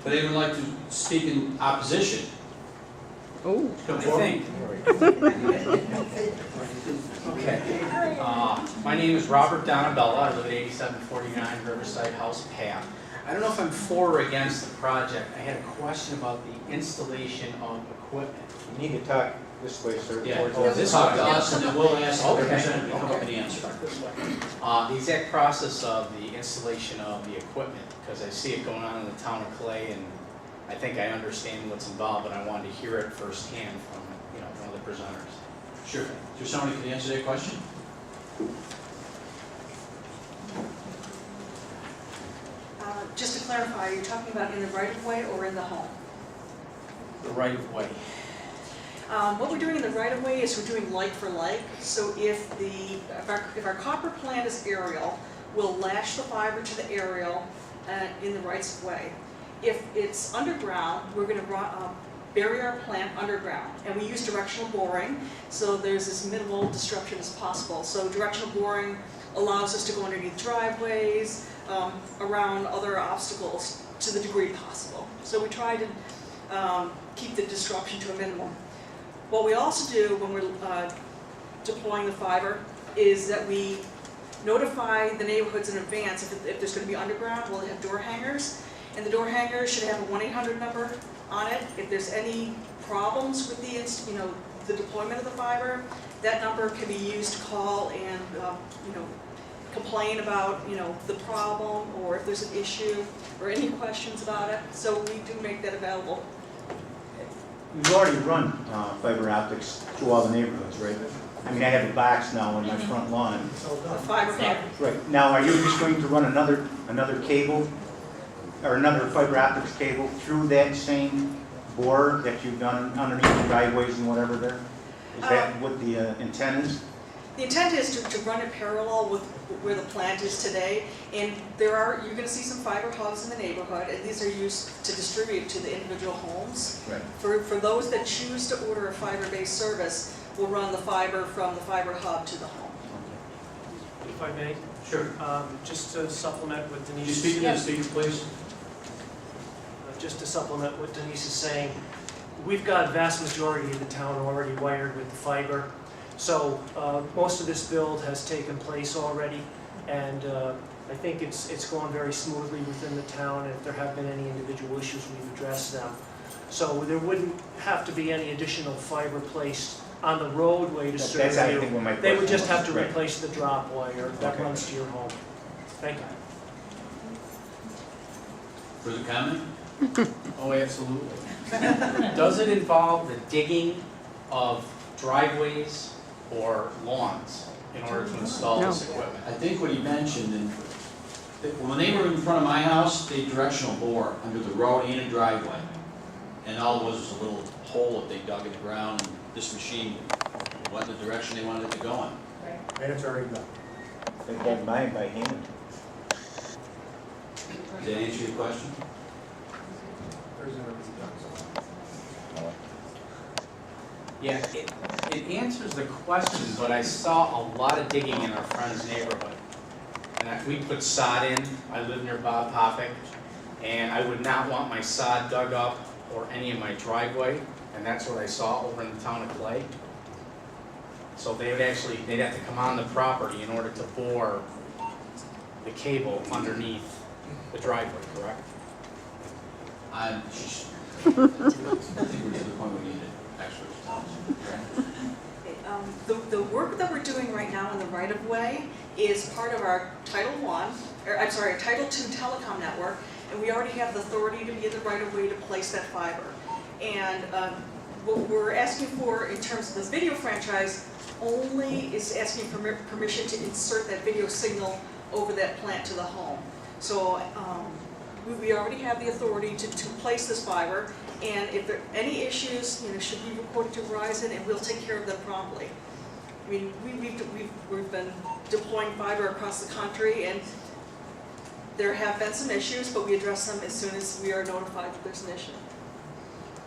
But they would like to speak in opposition. Oh. Come forward. Okay. My name is Robert Donabella. I live at 8749 Riverside House Path. I don't know if I'm for or against the project. I had a question about the installation of equipment. You need to talk this way, sir. Yeah, towards this the- way. Talk to us and then we'll ask the Okay. representative to come up and answer. The exact process of the installation of the equipment, because I see it going on in the town of Clay, and I think I understand what's involved, but I wanted to hear it firsthand from, one of the presenters. Sure. Is there somebody who can answer that question? Just to clarify, are you talking about in the right-of-way or in the home? The right of way. What we're doing in the right-of-way is we're doing like for like. So if our copper plant is aerial, we'll lash the fiber to the aerial in the rights of way. If it's underground, we're going to bury our plant underground, and we use directional boring, so there's as minimal disruption as possible. So directional boring allows us to go underneath driveways, around other obstacles to the degree possible. So we try to keep the disruption to a minimum. What we also do when we're deploying the fiber is that we notify the neighborhoods in advance if there's going to be underground. We'll have door hangers, and the door hangers should have a 1-800 number on it. If there's any problems with the deployment of the fiber, that number can be used to call and complain about the problem, or if there's an issue or any questions about it. So we do make that available. We've already run fiber optics through all the neighborhoods, right? I mean, I have a box now on my front lawn. Fiber cable. Right. Now, are you just going to run another cable, or another fiber optics cable through that same bore that you've done underneath the driveways and whatever there? Is that what the intent is? The intent is to run it parallel with where the plant is today, and you're going to see some fiber hubs in the neighborhood, and these are used to distribute to the individual homes. Right. For those that choose to order a fiber-based service, we'll run the fiber from the fiber hub to the home. If I may, Sure. just to supplement what Could Denise you speak into the speaker, please? just to supplement what Denise is saying, we've got a vast majority of the town already wired with the fiber. So most of this build has taken place already, and I think it's going very smoothly within the town. And if there have been any individual issues, we've addressed them. So there wouldn't have to be any additional fiber placed on the roadway to serve That's I think you. what my They would question just have to was. Right. replace the drop wire that Okay. runs to your home. Thank you. Further comment? Oh, absolutely. Does it involve the digging of driveways or lawns in order to install this equipment? I think what he mentioned, and when they were in front of my house, they directional bore under the road and a driveway. And all it was a little hole that they dug in the ground, and this machine went in the direction they wanted it to go in. And it's already done. They done mine by hand. Does that answer your question? Yeah, it answers the question, but I saw a lot of digging in our friend's neighborhood. And we put sod in. I live near Bob Hoppick, and I would not want my sod dug up or any of my driveway, and that's what I saw over in the town of Clay. So they'd have to come on the property in order to bore the cable underneath the driveway, correct? I think we're to the point we need experts. The work that we're doing right now in the right-of-way is part of our Title I, or I'm sorry, Title II telecom network, and we already have the authority to be in the right-of-way to place that fiber. And what we're asking for in terms of this video franchise only is asking for permission to insert that video signal over that plant to the home. So we already have the authority to place this fiber, and if there are any issues, should be reported to Verizon, and we'll take care of them promptly. I mean, we've been deploying fiber across the country, and there have been some issues, but we address them as soon as we are notified that there's an issue.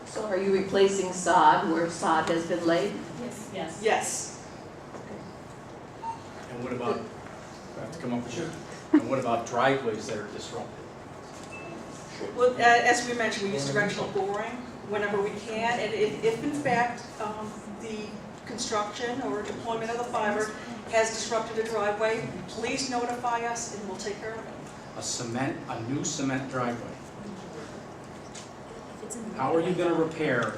So are you replacing sod where sod has been laid? Yes. Yes. And what about, I have to come up with you? And what about driveways that are disrupted? Well, as we mentioned, we use directional boring whenever we can, and if in fact the construction or deployment of the fiber has disrupted a driveway, please notify us and we'll take care of it. A new cement driveway. How are you gonna repair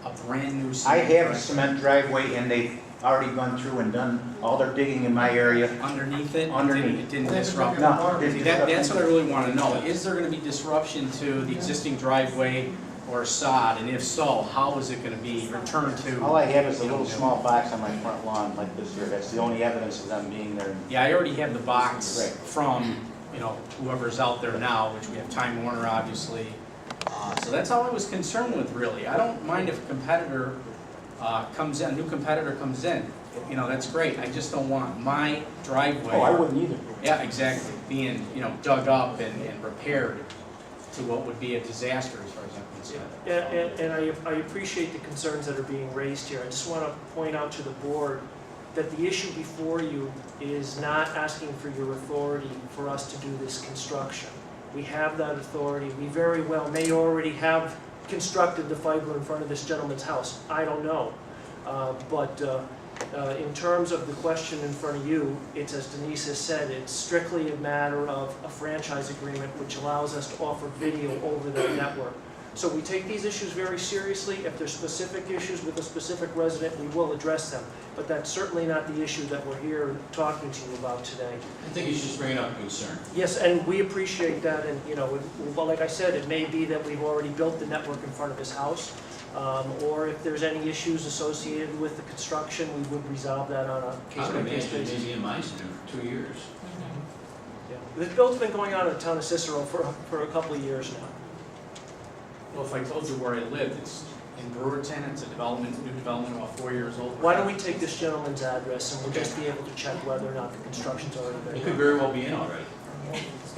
a brand new I cement have a driveway? cement driveway and they've already gone through and done all their digging in my area. Underneath it? Underneath. It didn't disrupt? No, See, that's what I really wanna know. Is there gonna be disruption to the existing driveway or sod? And if so, how is it gonna be returned to? All I have is a little small box on my front lawn like this here. That's the only evidence of them being there. Yeah, I already have the box Right. from, whoever's out there now, which we have Time Warner, obviously. So that's all I was concerned with, really. I don't mind if a competitor comes in, a new competitor comes in. That's great. I just don't want my driveway. Oh, I wouldn't either. Yeah, exactly. Being, dug up and repaired to what would be a disaster as far as I'm concerned. Yeah, and I appreciate the concerns that are being raised here. I just want to point out to the board that the issue before you is not asking for your authority for us to do this construction. We have that authority. We very well may already have constructed the fiber in front of this gentleman's house. I don't know. But in terms of the question in front of you, it's, as Denise has said, it's strictly a matter of a franchise agreement which allows us to offer video over the network. So we take these issues very seriously. If there's specific issues with a specific resident, we will address them. But that's certainly not the issue that we're here talking to you about today. I think he's just bringing up a concern. Yes, and we appreciate that, and well, like I said, it may be that we've already built the network in front of his house, or if there's any issues associated with the construction, we would resolve that on a case-by-case basis. Maybe in my center for 2 years. Yeah. This build's been going on in the town of Cicero for a couple of years now. Well, if I told you where I lived, it's in Brewerton. It's a new development, about 4 years old. Why don't we take this gentleman's address, and we'll just be able to check whether or not the construction's already It been could done. very well be in already.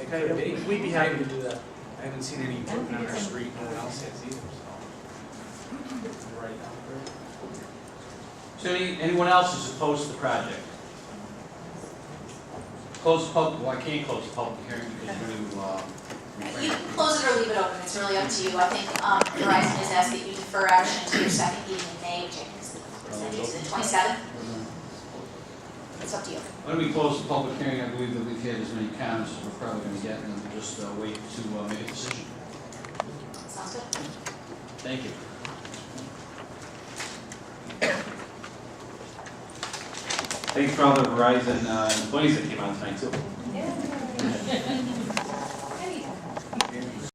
Okay, we'd be happy to do that. I haven't seen any equipment on our street. No one else has either, so. Right. So anyone else is opposed to the project? Close the public, well, I can't close the public hearing because we're going to, You can close it or leave it open, it's really up to you. I think Verizon has asked that you defer action to your second meeting in May, which I think is the 27th. It's up to you. when we close the public hearing, I believe that we've had as many comments as we're probably going to get, and we'll just wait to make a decision. Sounds good? Thank you. Thanks for all the Verizon employees that came out tonight too.